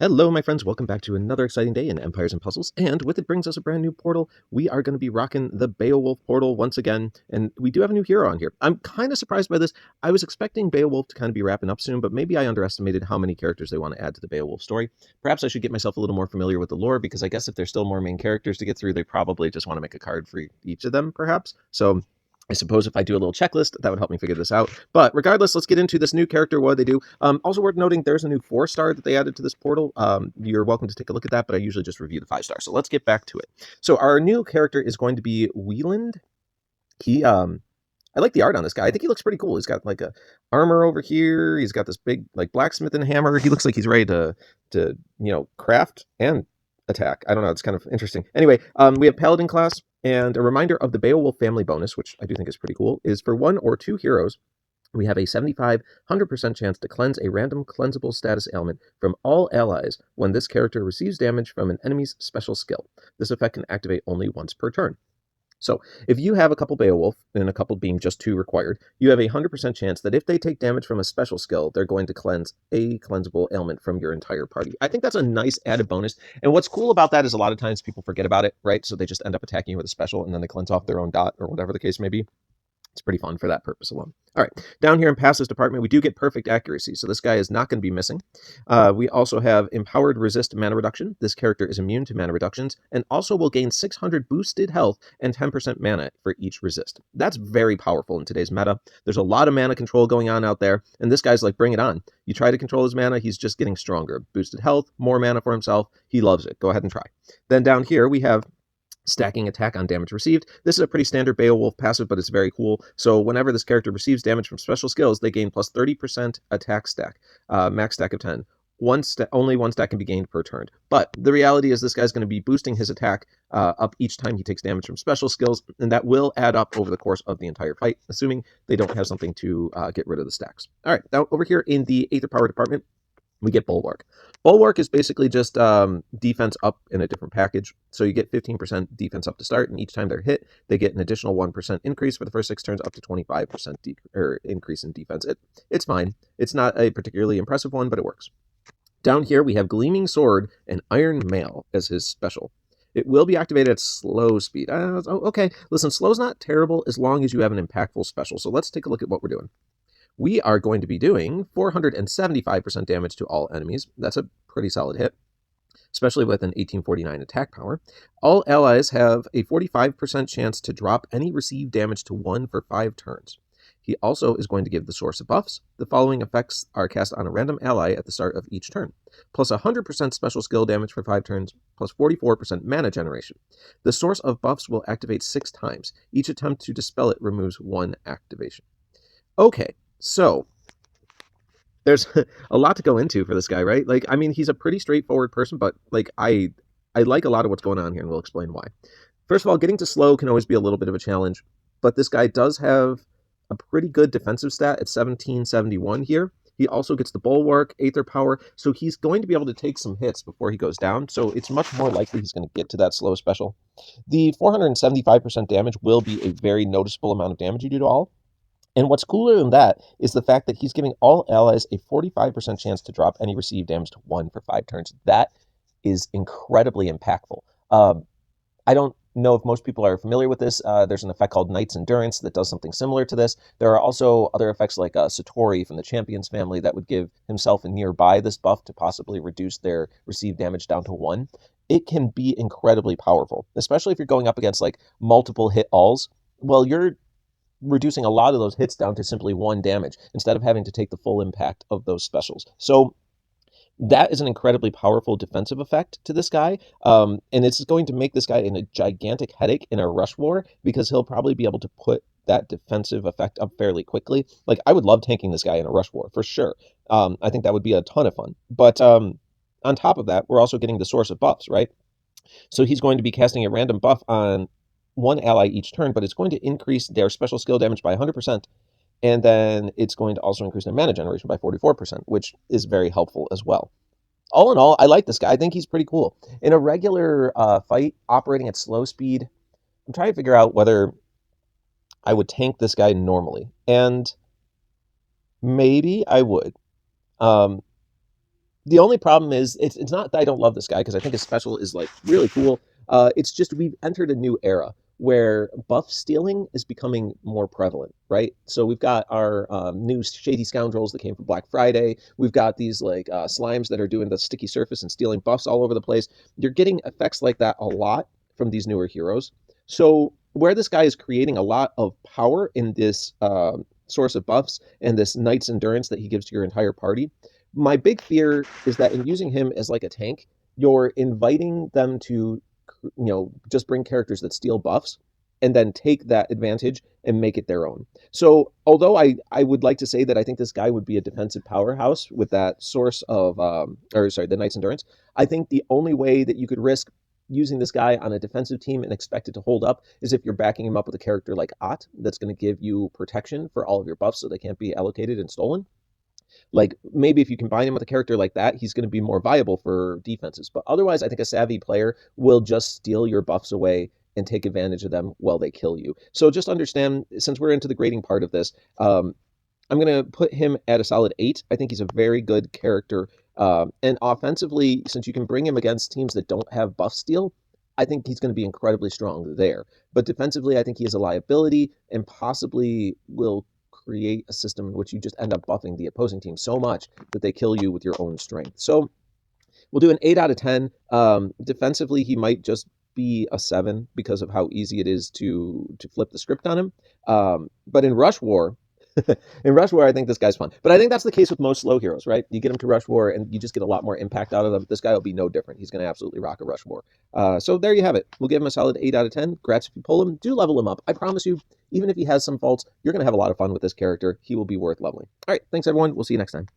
Hello, my friends. Welcome back to another exciting day in Empires and Puzzles. And with it brings us a brand new portal. We are going to be rocking the Beowulf portal once again. And we do have a new hero on here. I'm kind of surprised by this. I was expecting Beowulf to kind of be wrapping up soon, but maybe I underestimated how many characters they want to add to the Beowulf story. Perhaps I should get myself a little more familiar with the lore, because I guess if there's still more main characters to get through, they probably just want to make a card for each of them, perhaps. So I suppose if I do a little checklist, that would help me figure this out. But regardless, let's get into this new character, what they do. Also worth noting, there's a new 4-star that they added to this portal. You're welcome to take a look at that, but I usually just review the 5-star. So let's get back to it. So our new character is going to be Weland. I like the art on this guy. I think he looks pretty cool. He's got like a armor over here. He's got this big like blacksmith and hammer. He looks like he's ready to craft and attack. I don't know. It's kind of interesting. Anyway, we have Paladin class, and a reminder of the Beowulf family bonus, which I do think is pretty cool, is for 1 or 2 heroes, we have a 100% chance to cleanse a random cleansable status ailment from all allies when this character receives damage from an enemy's special skill. This effect can activate only once per turn. So if you have a couple Beowulf and a couple being just 2 required, you have a 100% chance that if they take damage from a special skill, they're going to cleanse a cleansable ailment from your entire party. I think that's a nice added bonus. And what's cool about that is a lot of times people forget about it, right? So they just end up attacking you with a special and then they cleanse off their own dot or whatever the case may be. It's pretty fun for that purpose alone. All right, down here in Passives department, we do get perfect accuracy, so this guy is not going to be missing. We also have empowered resist mana reduction. This character is immune to mana reductions and also will gain 600 boosted health and 10% mana for each resist. That's very powerful in today's meta. There's a lot of mana control going on out there, and this guy's like, bring it on. You try to control his mana, he's just getting stronger. Boosted health, more mana for himself. He loves it. Go ahead and try. Then down here we have stacking attack on damage received. This is a pretty standard Beowulf passive, but it's very cool. So whenever this character receives damage from special skills, they gain plus 30% attack stack, max stack of 10. Only one stack can be gained per turn. But the reality is this guy's going to be boosting his attack up each time he takes damage from special skills, and that will add up over the course of the entire fight, assuming they don't have something to get rid of the stacks. All right, now over here in the Aether Power department, we get Bulwark. Bulwark is basically just defense up in a different package. So you get 15% defense up to start, and each time they're hit, they get an additional 1% increase for the first 6 turns, up to 25% increase in defense. It's fine. It's not a particularly impressive one, but it works. Down here, we have Gleaming Sword and Iron Mail as his special. It will be activated at slow speed. Okay, listen, slow's not terrible as long as you have an impactful special. So let's take a look at what we're doing. We are going to be doing 475% damage to all enemies. That's a pretty solid hit, especially with an 1849 attack power. All allies have a 45% chance to drop any received damage to 1 for 5 turns. He also is going to give the source of buffs. The following effects are cast on a random ally at the start of each turn. Plus 100% special skill damage for 5 turns, plus 44% mana generation. The source of buffs will activate 6 times. Each attempt to dispel it removes 1 activation. Okay. So, there's a lot to go into for this guy, right? Like, I mean, he's a pretty straightforward person, but like I like a lot of what's going on here, and we'll explain why. First of all, getting to slow can always be a little bit of a challenge, but this guy does have a pretty good defensive stat at 1771 here. He also gets the Bulwark, Aether Power, so he's going to be able to take some hits before he goes down, so it's much more likely he's going to get to that slow special. The 475% damage will be a very noticeable amount of damage you do to all. And what's cooler than that is the fact that he's giving all allies a 45% chance to drop any received damage to 1 for 5 turns. That is incredibly impactful. I don't know if most people are familiar with this. There's an effect called Knight's Endurance that does something similar to this. There are also other effects like Satori from the Champions family that would give himself and nearby this buff to possibly reduce their received damage down to 1. It can be incredibly powerful, especially if you're going up against like multiple hit alls. Well, you're reducing a lot of those hits down to simply 1 damage instead of having to take the full impact of those specials. So that is an incredibly powerful defensive effect to this guy, and it's going to make this guy a gigantic headache in a rush war, because he'll probably be able to put that defensive effect up fairly quickly. Like, I would love tanking this guy in a rush war, for sure. I think that would be a ton of fun. But on top of that, we're also getting the source of buffs, right? So he's going to be casting a random buff on 1 ally each turn, but it's going to increase their special skill damage by 100%, and then it's going to also increase their mana generation by 44%, which is very helpful as well. All in all, I like this guy. I think he's pretty cool. In a regular fight operating at slow speed, I'm trying to figure out whether I would tank this guy normally, and maybe I would. The only problem is it's not that I don't love this guy because I think his special is like really cool. It's just we've entered a new era where buff stealing is becoming more prevalent, right? So we've got our new shady scoundrels that came from Black Friday. We've got these like slimes that are doing the sticky surface and stealing buffs all over the place. You're getting effects like that a lot from these newer heroes. So where this guy is creating a lot of power in this source of buffs and this knight's endurance that he gives to your entire party, my big fear is that in using him as like a tank, you're inviting them to, just bring characters that steal buffs and then take that advantage and make it their own. So, although I would like to say that I think this guy would be a defensive powerhouse with that source of, or sorry, the Knight's Endurance, I think the only way that you could risk using this guy on a defensive team and expect it to hold up is if you're backing him up with a character like Ott that's going to give you protection for all of your buffs so they can't be allocated and stolen. Like maybe if you combine him with a character like that, he's going to be more viable for defenses. But otherwise, I think a savvy player will just steal your buffs away and take advantage of them while they kill you. So just understand, since we're into the grading part of this, I'm going to put him at a solid 8. I think he's a very good character. And offensively, since you can bring him against teams that don't have buff steal, I think he's going to be incredibly strong there. But defensively, I think he is a liability and possibly will create a system in which you just end up buffing the opposing team so much that they kill you with your own strength. So we'll do an 8 out of 10. Defensively, he might just be a 7 because of how easy it is to flip the script on him. But in Rush War, in Rush War, I think this guy's fun. But I think that's the case with most slow heroes, right? You get him to Rush War and you just get a lot more impact out of them. This guy will be no different. He's going to absolutely rock a Rush War. So there you have it. We'll give him a solid 8 out of 10. Grats if you pull him. Do level him up. I promise you, even if he has some faults, you're going to have a lot of fun with this character. He will be worth leveling. All right. Thanks, everyone. We'll see you next time.